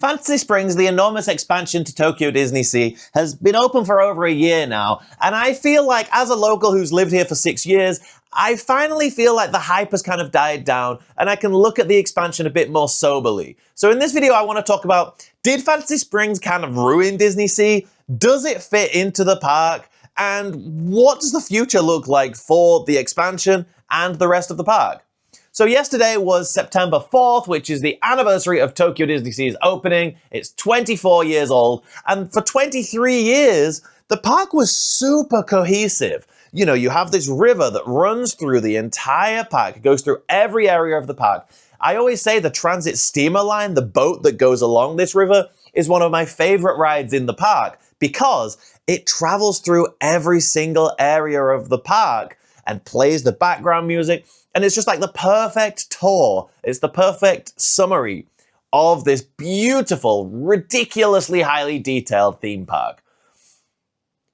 Fantasy Springs, the enormous expansion to Tokyo DisneySea, has been open for over a year now, and I feel like, as a local who's lived here for 6 years, I finally feel like the hype has kind of died down, and I can look at the expansion a bit more soberly. So in this video, I want to talk about, did Fantasy Springs kind of ruin DisneySea? Does it fit into the park? And what does the future look like for the expansion and the rest of the park? So yesterday was September 4th, which is the anniversary of Tokyo DisneySea's opening. It's 24 years old, and for 23 years, the park was super cohesive. You know, you have this river that runs through the entire park. It goes through every area of the park. I always say the transit steamer line, the boat that goes along this river, is one of my favorite rides in the park because it travels through every single area of the park and plays the background music. And it's just like the perfect tour. It's the perfect summary of this beautiful, ridiculously highly detailed theme park.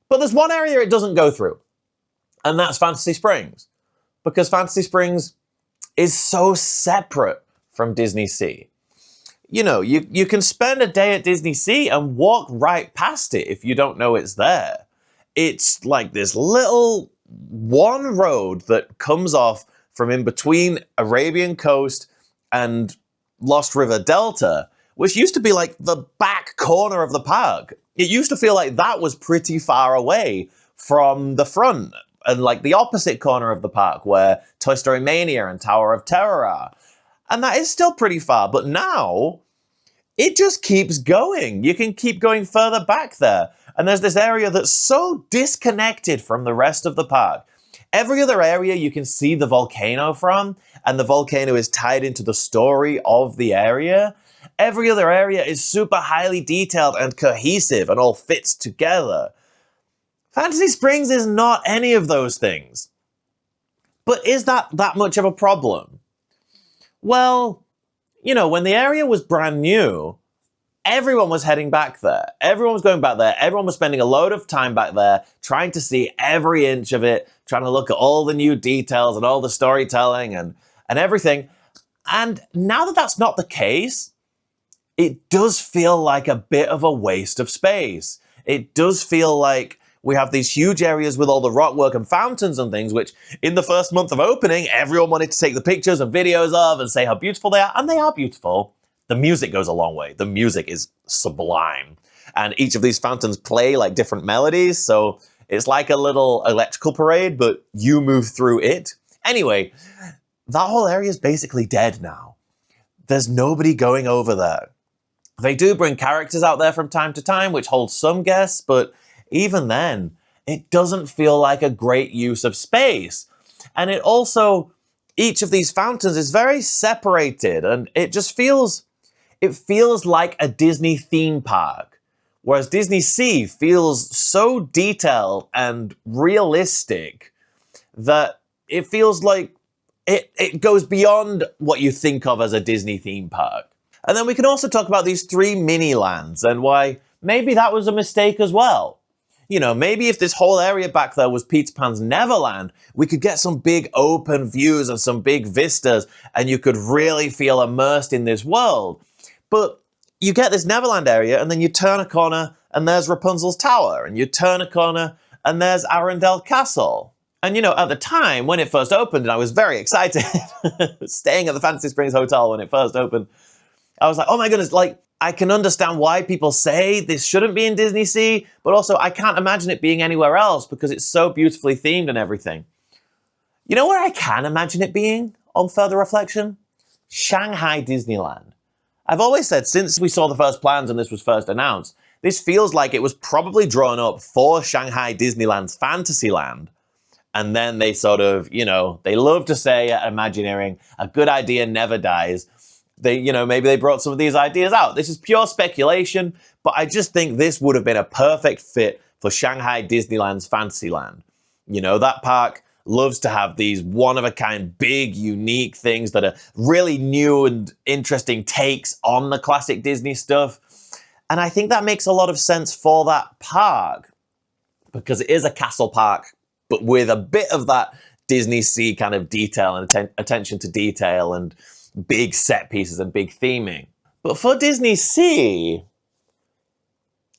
But there's one area it doesn't go through, and that's Fantasy Springs. Because Fantasy Springs is so separate from DisneySea. You know, you can spend a day at DisneySea and walk right past it if you don't know it's there. It's like this little one road that comes off from in between Arabian Coast and Lost River Delta, which used to be like the back corner of the park. It used to feel like that was pretty far away from the front and like the opposite corner of the park where Toy Story Mania and Tower of Terror are. And that is still pretty far, but now it just keeps going. You can keep going further back there. And there's this area that's so disconnected from the rest of the park. Every other area you can see the volcano from, and the volcano is tied into the story of the area. Every other area is super highly detailed and cohesive and all fits together. Fantasy Springs is not any of those things. But is that much of a problem? Well, you know, when the area was brand new, everyone was heading back there. Everyone was going back there. Everyone was spending a load of time back there, trying to see every inch of it, trying to look at all the new details and all the storytelling and everything. And now that that's not the case, it does feel like a bit of a waste of space. It does feel like we have these huge areas with all the rockwork and fountains and things, which in the first month of opening, everyone wanted to take the pictures and videos of and say how beautiful they are, and they are beautiful. The music goes a long way. The music is sublime. And each of these fountains play like different melodies, so it's like a little electrical parade, but you move through it. Anyway, that whole area is basically dead now. There's nobody going over there. They do bring characters out there from time to time, which holds some guests, but even then, it doesn't feel like a great use of space. And it also, each of these fountains is very separated, and it just feels like a Disney theme park. Whereas DisneySea feels so detailed and realistic that it feels like it goes beyond what you think of as a Disney theme park. And then we can also talk about these 3 mini lands and why maybe that was a mistake as well. You know, maybe if this whole area back there was Peter Pan's Neverland, we could get some big open views and some big vistas, and you could really feel immersed in this world. But you get this Neverland area, and then you turn a corner, and there's Rapunzel's Tower, and you turn a corner, and there's Arendelle Castle. And you know, at the time, when it first opened, and I was very excited, staying at the Fantasy Springs Hotel when it first opened, I was like, oh my goodness, like, I can understand why people say this shouldn't be in DisneySea, but also I can't imagine it being anywhere else because it's so beautifully themed and everything. You know where I can imagine it being, on further reflection? Shanghai Disneyland. I've always said since we saw the first plans and this was first announced, this feels like it was probably drawn up for Shanghai Disneyland's Fantasyland. And then they sort of, you know, they love to say at Imagineering, a good idea never dies. They, you know, maybe they brought some of these ideas out. This is pure speculation, but I just think this would have been a perfect fit for Shanghai Disneyland's Fantasyland. You know, that park loves to have these one-of-a-kind, big, unique things that are really new and interesting takes on the classic Disney stuff. And I think that makes a lot of sense for that park because it is a castle park, but with a bit of that DisneySea kind of detail and attention to detail and big set pieces and big theming. But for DisneySea,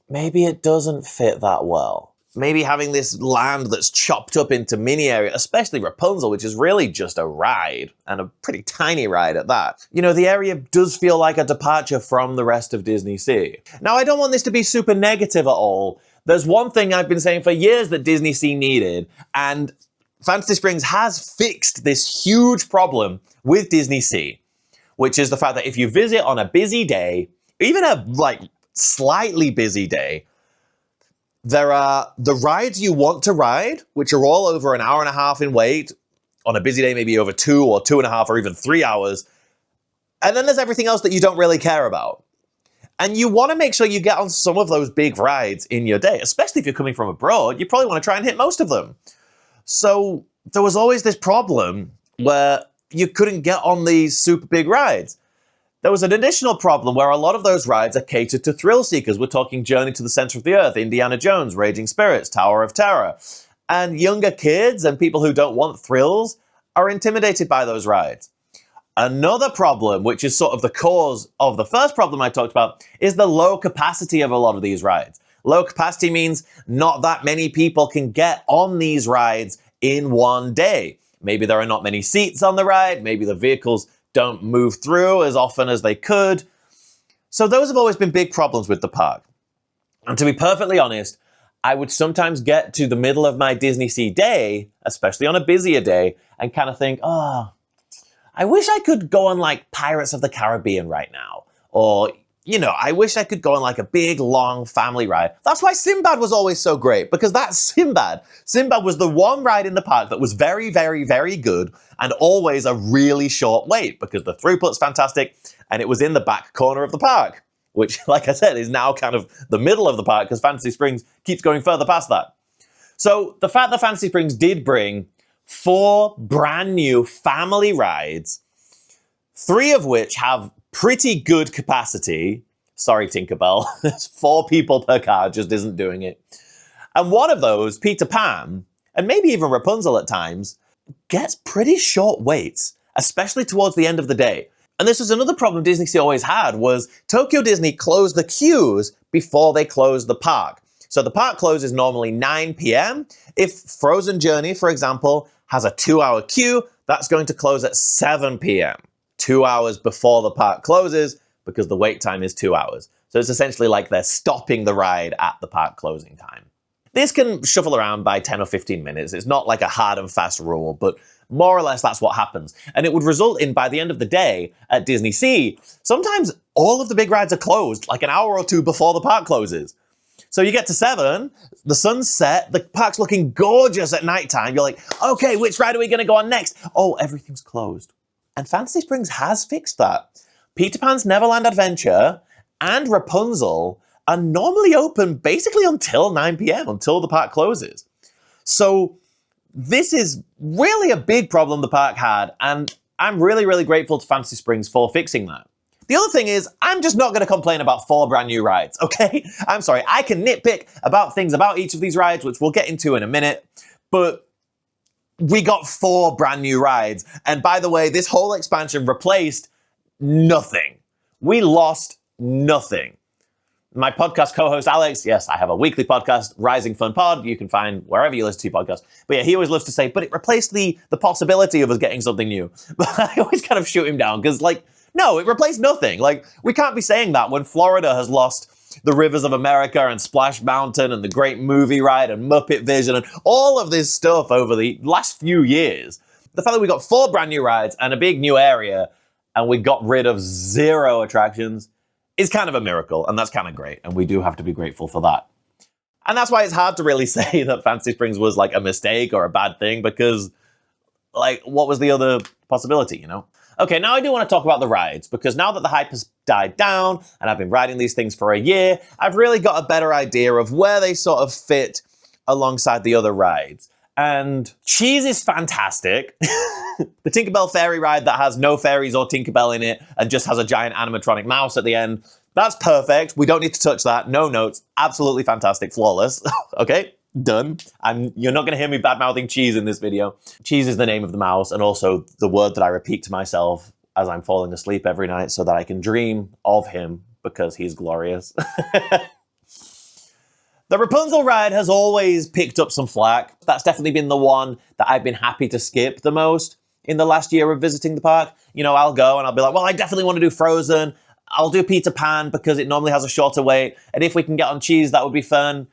maybe it doesn't fit that well. Maybe having this land that's chopped up into mini areas, especially Rapunzel, which is really just a ride, and a pretty tiny ride at that. You know, the area does feel like a departure from the rest of DisneySea. Now, I don't want this to be super negative at all. There's one thing I've been saying for years that DisneySea needed, and Fantasy Springs has fixed this huge problem with DisneySea, which is the fact that if you visit on a busy day, even a, slightly busy day, there are the rides you want to ride, which are all over an hour and a half in wait. On a busy day, maybe over 2 or 2.5 or even 3 hours. And then there's everything else that you don't really care about. And you want to make sure you get on some of those big rides in your day, especially if you're coming from abroad. You probably want to try and hit most of them. So there was always this problem where you couldn't get on these super big rides. There was an additional problem where a lot of those rides are catered to thrill seekers. We're talking Journey to the Center of the Earth, Indiana Jones, Raging Spirits, Tower of Terror. And younger kids and people who don't want thrills are intimidated by those rides. Another problem, which is sort of the cause of the first problem I talked about, is the low capacity of a lot of these rides. Low capacity means not that many people can get on these rides in one day. Maybe there are not many seats on the ride, maybe the vehicles don't move through as often as they could. So those have always been big problems with the park. And to be perfectly honest, I would sometimes get to the middle of my DisneySea day, especially on a busier day, and kind of think, oh, I wish I could go on like Pirates of the Caribbean right now. Or, you know, I wish I could go on like a big, long family ride. That's why Sinbad was always so great, because that's Sinbad. Sinbad was the one ride in the park that was very, very, very good and always a really short wait because the throughput's fantastic and it was in the back corner of the park, which, like I said, is now kind of the middle of the park because Fantasy Springs keeps going further past that. So the fact that Fantasy Springs did bring 4 brand new family rides, 3 of which have pretty good capacity. Sorry, Tinkerbell. There's 4 people per car, just isn't doing it. And one of those, Peter Pan, and maybe even Rapunzel at times, gets pretty short waits, especially towards the end of the day. And this was another problem DisneySea always had, was Tokyo Disney closed the queues before they closed the park. So the park closes normally 9 p.m. If Frozen Journey, for example, has a 2-hour queue, that's going to close at 7 p.m. 2 hours before the park closes, because the wait time is 2 hours. So it's essentially like they're stopping the ride at the park closing time. This can shuffle around by 10 or 15 minutes. It's not like a hard and fast rule, but more or less that's what happens. And it would result in, by the end of the day at DisneySea, sometimes all of the big rides are closed like an hour or 2 before the park closes. So you get to 7, the sun's set, the park's looking gorgeous at nighttime. You're like, okay, which ride are we going to go on next? Oh, everything's closed. And Fantasy Springs has fixed that. Peter Pan's Neverland Adventure and Rapunzel are normally open basically until 9 p.m., until the park closes. So this is really a big problem the park had, and I'm really, really grateful to Fantasy Springs for fixing that. The other thing is, I'm just not going to complain about 4 brand new rides, okay? I'm sorry, I can nitpick about things about each of these rides, which we'll get into in a minute, but we got 4 brand new rides. And by the way, this whole expansion replaced nothing. We lost nothing. My podcast co-host, Alex, yes, I have a weekly podcast, Rising Fun Pod. You can find wherever you listen to podcasts. But yeah, he always loves to say, but it replaced the possibility of us getting something new. But I always kind of shoot him down because, like, no, it replaced nothing. Like, we can't be saying that when Florida has lost the Rivers of America and Splash Mountain and the Great Movie Ride and Muppet Vision and all of this stuff over the last few years. The fact that we got 4 brand new rides and a big new area and we got rid of 0 attractions is kind of a miracle, and that's kind of great, and we do have to be grateful for that. And that's why it's hard to really say that Fantasy Springs was like a mistake or a bad thing, because, like, what was the other possibility, you know? Okay, now I do want to talk about the rides, because now that the hype has died down, and I've been riding these things for a year, I've really got a better idea of where they sort of fit alongside the other rides. And Cheese is fantastic. The Tinkerbell fairy ride that has no fairies or Tinkerbell in it and just has a giant animatronic mouse at the end, that's perfect. We don't need to touch that. No notes. Absolutely fantastic. Flawless. Okay, done. You're not going to hear me bad-mouthing Cheese in this video. Cheese is the name of the mouse and also the word that I repeat to myself as I'm falling asleep every night so that I can dream of him because he's glorious. The Rapunzel ride has always picked up some flack. That's definitely been the one that I've been happy to skip the most in the last year of visiting the park. You know, I'll go and I'll be like, well, I definitely want to do Frozen. I'll do Peter Pan because it normally has a shorter wait. And if we can get on cheese, that would be fun.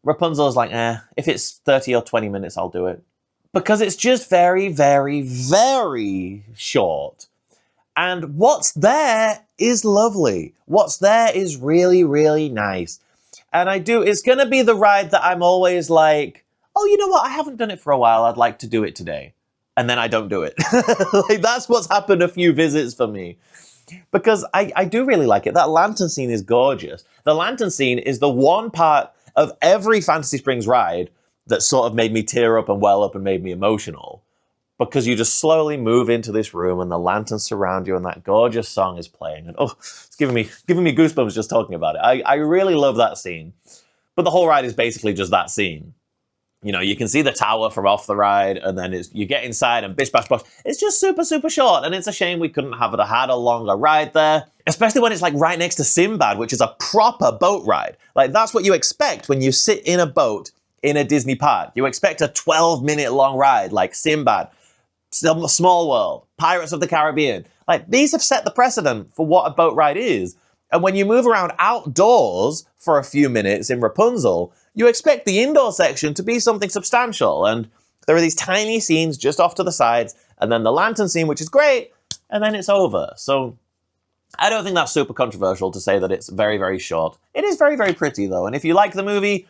Rapunzel's like, if it's 30 or 20 minutes, I'll do it. Because it's just very, very, very short. And what's there is lovely. What's there is really, really nice. And it's going to be the ride that I'm always like, oh, you know what? I haven't done it for a while. I'd like to do it today. And then I don't do it. Like, that's what's happened a few visits for me. Because I do really like it. That lantern scene is gorgeous. The lantern scene is the one part of every Fantasy Springs ride that sort of made me tear up and well up and made me emotional. Because you just slowly move into this room and the lanterns surround you and that gorgeous song is playing. And it's giving me goosebumps just talking about it. I really love that scene. But the whole ride is basically just that scene. You know, you can see the tower from off the ride and then you get inside and bish bash bosh. It's just super, super short. And it's a shame we couldn't have had a longer ride there. Especially when it's like right next to Sinbad, which is a proper boat ride. Like that's what you expect when you sit in a boat in a Disney park. You expect a 12-minute long ride like Sinbad, Small World, Pirates of the Caribbean. Like, these have set the precedent for what a boat ride is. And when you move around outdoors for a few minutes in Rapunzel, you expect the indoor section to be something substantial. And there are these tiny scenes just off to the sides, and then the lantern scene, which is great, and then it's over. So I don't think that's super controversial to say that it's very, very short. It is very, very pretty, though. And if you like the movie,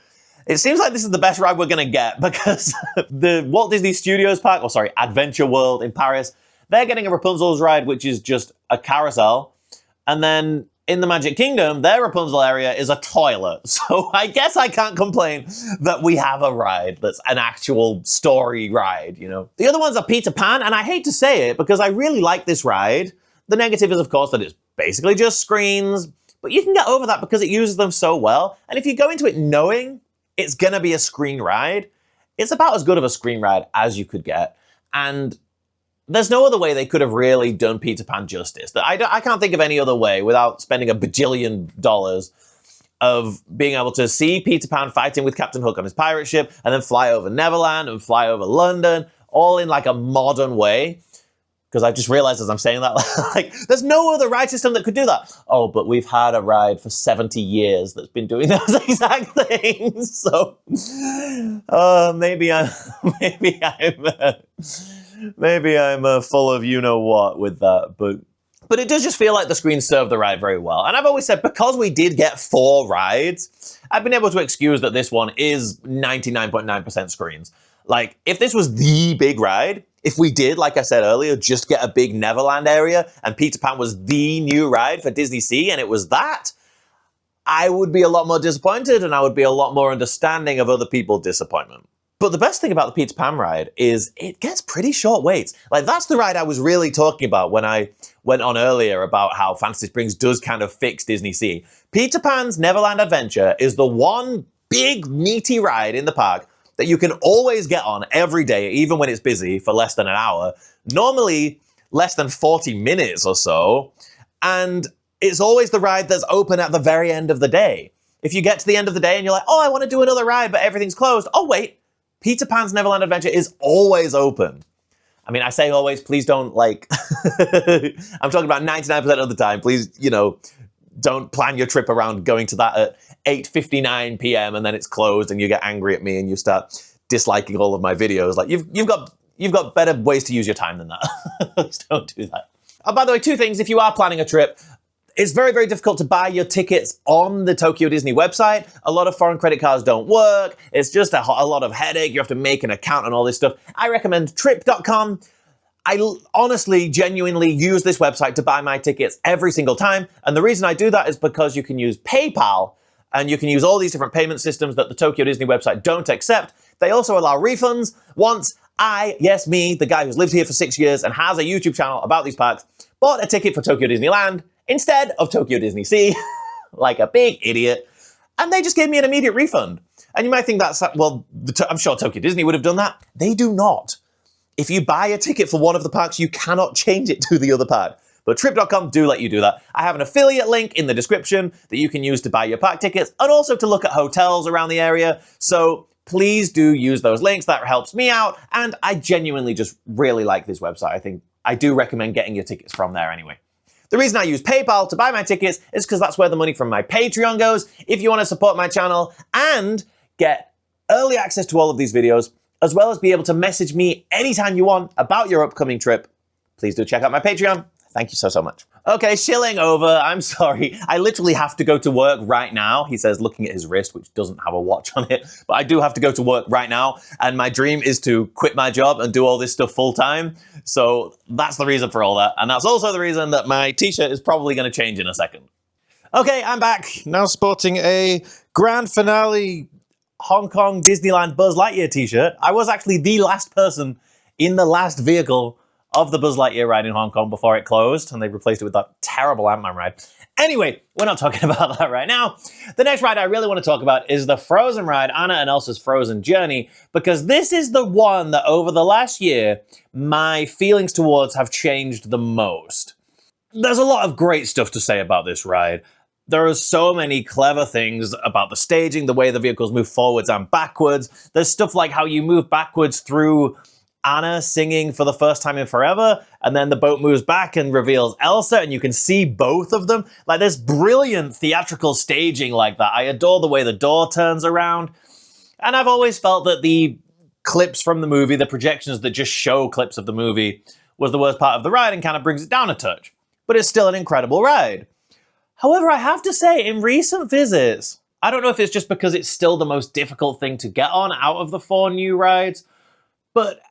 it seems like this is the best ride we're going to get because the Walt Disney Studios Park, Adventure World in Paris, they're getting a Rapunzel's ride, which is just a carousel. And then in the Magic Kingdom, their Rapunzel area is a toilet. So I guess I can't complain that we have a ride that's an actual story ride, you know. The other ones are Peter Pan, and I hate to say it because I really like this ride. The negative is, of course, that it's basically just screens, but you can get over that because it uses them so well. And if you go into it knowing it's going to be a screen ride, it's about as good of a screen ride as you could get. And there's no other way they could have really done Peter Pan justice. I can't think of any other way without spending $1 bajillion of being able to see Peter Pan fighting with Captain Hook on his pirate ship and then fly over Neverland and fly over London, all in like a modern way. Because I just realized as I'm saying that, like, there's no other ride system that could do that. Oh, but we've had a ride for 70 years that's been doing those exact things. So, maybe I'm full of you know what with that. But it does just feel like the screens serve the ride very well. And I've always said, because we did get 4 rides, I've been able to excuse that this one is 99.9% screens. Like, if this was the big ride, if we did, like I said earlier, just get a big Neverland area and Peter Pan was the new ride for DisneySea and it was that, I would be a lot more disappointed and I would be a lot more understanding of other people's disappointment. But the best thing about the Peter Pan ride is it gets pretty short waits. Like, that's the ride I was really talking about when I went on earlier about how Fantasy Springs does kind of fix DisneySea. Peter Pan's Neverland Adventure is the one big meaty ride in the park that you can always get on every day, even when it's busy, for less than an hour, normally less than 40 minutes or so, and it's always the ride that's open at the very end of the day. If you get to the end of the day and you're like, oh, I want to do another ride, but everything's closed. Oh, wait, Peter Pan's Neverland Adventure is always open. I mean, I say always, please don't, like, I'm talking about 99% of the time. Please, you know, don't plan your trip around going to that at 8:59 p.m. and then it's closed and you get angry at me and you start disliking all of my videos. Like, you've got better ways to use your time than that. Please don't do that. Oh, by the way, 2 things. If you are planning a trip, it's very, very difficult to buy your tickets on the Tokyo Disney website. A lot of foreign credit cards don't work. It's just a lot of headache. You have to make an account and all this stuff. I recommend trip.com. I honestly, genuinely use this website to buy my tickets every single time. And the reason I do that is because you can use PayPal and you can use all these different payment systems that the Tokyo Disney website don't accept. They also allow refunds. Once yes, me, the guy who's lived here for 6 years and has a YouTube channel about these parks, bought a ticket for Tokyo Disneyland instead of Tokyo DisneySea, like a big idiot, and they just gave me an immediate refund. And you might think that's, well, I'm sure Tokyo Disney would have done that. They do not. If you buy a ticket for one of the parks, you cannot change it to the other park. But Trip.com do let you do that. I have an affiliate link in the description that you can use to buy your park tickets and also to look at hotels around the area. So please do use those links. That helps me out. And I genuinely just really like this website. I think I do recommend getting your tickets from there anyway. The reason I use PayPal to buy my tickets is because that's where the money from my Patreon goes. If you want to support my channel and get early access to all of these videos, as well as be able to message me anytime you want about your upcoming trip, please do check out my Patreon. Thank you so, so much. Okay, shilling over. I'm sorry. I literally have to go to work right now. He says, looking at his wrist, which doesn't have a watch on it. But I do have to go to work right now. And my dream is to quit my job and do all this stuff full time. So that's the reason for all that. And that's also the reason that my t-shirt is probably going to change in a second. Okay, I'm back. Now sporting a grand finale Hong Kong Disneyland Buzz Lightyear t-shirt. I was actually the last person in the last vehicle of the Buzz Lightyear ride in Hong Kong before it closed, and they replaced it with that terrible Ant-Man ride. Anyway, we're not talking about that right now. The next ride I really want to talk about is the Frozen ride, Anna and Elsa's Frozen Journey, because this is the one that over the last year, my feelings towards have changed the most. There's a lot of great stuff to say about this ride. There are so many clever things about the staging, the way the vehicles move forwards and backwards. There's stuff like how you move backwards through Anna singing for the first time in forever, and then the boat moves back and reveals Elsa, and you can see both of them. Like, there's brilliant theatrical staging like that. I adore the way the door turns around, and I've always felt that the clips from the movie, the projections that just show clips of the movie, was the worst part of the ride and kind of brings it down a touch. But it's still an incredible ride. However, I have to say, in recent visits, I don't know if it's just because it's still the most difficult thing to get on out of the 4 new rides, but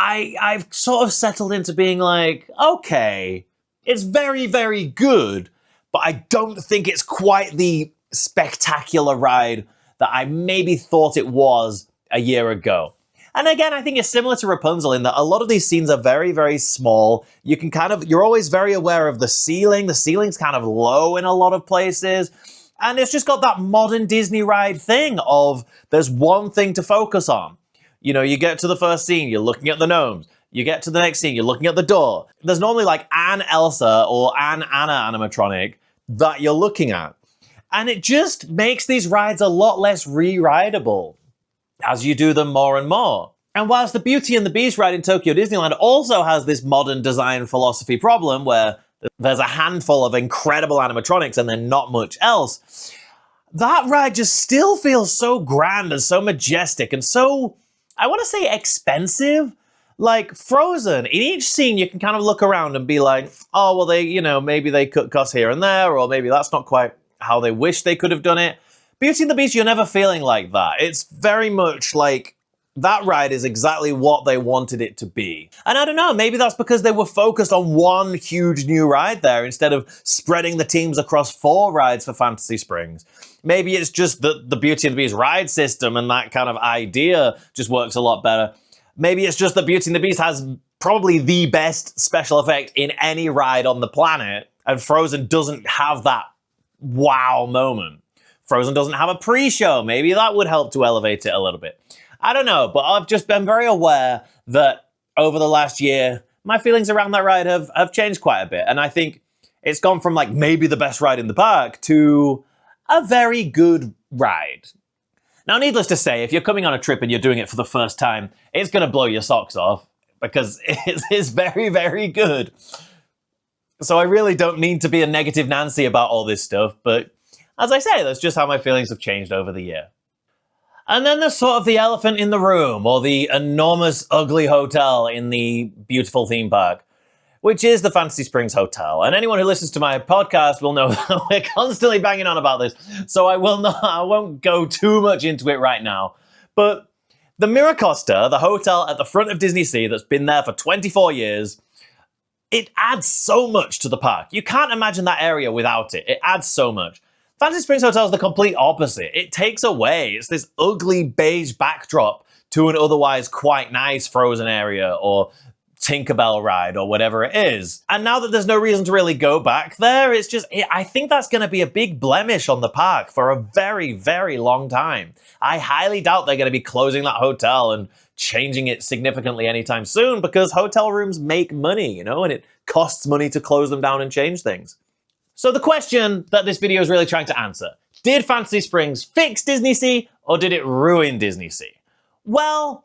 I've sort of settled into being like, okay, it's very, very good, but I don't think it's quite the spectacular ride that I maybe thought it was a year ago. And again, I think it's similar to Rapunzel in that a lot of these scenes are very, very small. You're always very aware of the ceiling. The ceiling's kind of low in a lot of places. And it's just got that modern Disney ride thing of there's one thing to focus on. You know, you get to the first scene, you're looking at the gnomes. You get to the next scene, you're looking at the door. There's normally like an Elsa or an Anna animatronic that you're looking at. And it just makes these rides a lot less re-rideable as you do them more and more. And whilst the Beauty and the Beast ride in Tokyo Disneyland also has this modern design philosophy problem where there's a handful of incredible animatronics and then not much else, that ride just still feels so grand and so majestic and so, I want to say, expensive. Like Frozen, in each scene you can kind of look around and be like, oh, well, maybe they cut costs here and there, or maybe that's not quite how they wish they could have done it. Beauty and the Beast, you're never feeling like that. It's very much like that ride is exactly what they wanted it to be. And I don't know, maybe that's because they were focused on one huge new ride there instead of spreading the teams across 4 rides for Fantasy Springs. Maybe it's just that the Beauty and the Beast ride system and that kind of idea just works a lot better. Maybe it's just that Beauty and the Beast has probably the best special effect in any ride on the planet, and Frozen doesn't have that wow moment. Frozen doesn't have a pre-show. Maybe that would help to elevate it a little bit. I don't know, but I've just been very aware that over the last year, my feelings around that ride have changed quite a bit. And I think it's gone from like maybe the best ride in the park to a very good ride. Now, needless to say, if you're coming on a trip and you're doing it for the first time, it's going to blow your socks off because it's very, very good. So I really don't mean to be a negative Nancy about all this stuff, but as I say, that's just how my feelings have changed over the year. And then there's sort of the elephant in the room, or the enormous, ugly hotel in the beautiful theme park, which is the Fantasy Springs Hotel. And anyone who listens to my podcast will know that we're constantly banging on about this, so I won't go too much into it right now. But the Miracosta, the hotel at the front of DisneySea that's been there for 24 years, it adds so much to the park. You can't imagine that area without it. It adds so much. Fantasy Springs Hotel is the complete opposite. It takes away. It's this ugly beige backdrop to an otherwise quite nice Frozen area or Tinkerbell ride or whatever it is. And now that there's no reason to really go back there, I think that's going to be a big blemish on the park for a very, very long time. I highly doubt they're going to be closing that hotel and changing it significantly anytime soon because hotel rooms make money, you know, and it costs money to close them down and change things. So the question that this video is really trying to answer, did Fantasy Springs fix DisneySea or did it ruin DisneySea? Well,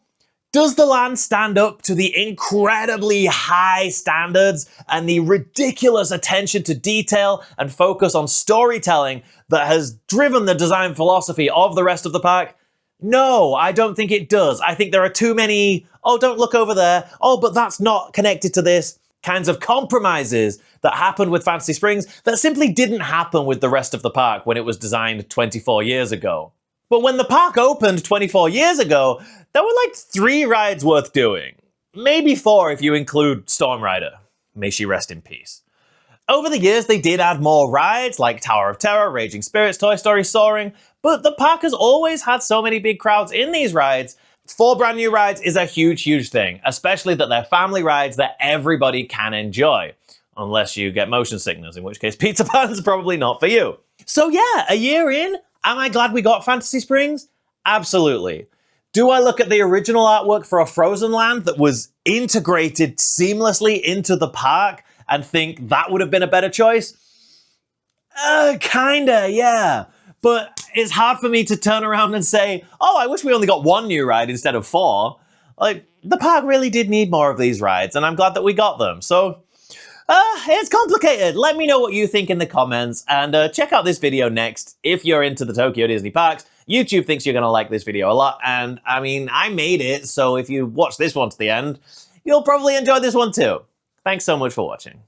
does the land stand up to the incredibly high standards and the ridiculous attention to detail and focus on storytelling that has driven the design philosophy of the rest of the park? No, I don't think it does. I think there are too many, oh, don't look over there, oh, but that's not connected to this, kinds of compromises that happened with Fantasy Springs that simply didn't happen with the rest of the park when it was designed 24 years ago. But when the park opened 24 years ago, there were like 3 rides worth doing. Maybe 4 if you include Storm Rider. May she rest in peace. Over the years, they did add more rides like Tower of Terror, Raging Spirits, Toy Story Soaring, but the park has always had so many big crowds in these rides. 4 brand new rides is a huge, huge thing, especially that they're family rides that everybody can enjoy. Unless you get motion sickness, in which case Peter Pan's probably not for you. So yeah, a year in, am I glad we got Fantasy Springs? Absolutely. Do I look at the original artwork for a Frozen Land that was integrated seamlessly into the park and think that would have been a better choice? Kinda, yeah. But it's hard for me to turn around and say, oh, I wish we only got 1 new ride instead of 4. Like, the park really did need more of these rides, and I'm glad that we got them. So, it's complicated. Let me know what you think in the comments, and check out this video next if you're into the Tokyo Disney parks. YouTube thinks you're gonna like this video a lot, and I mean, I made it, so if you watch this one to the end, you'll probably enjoy this one too. Thanks so much for watching.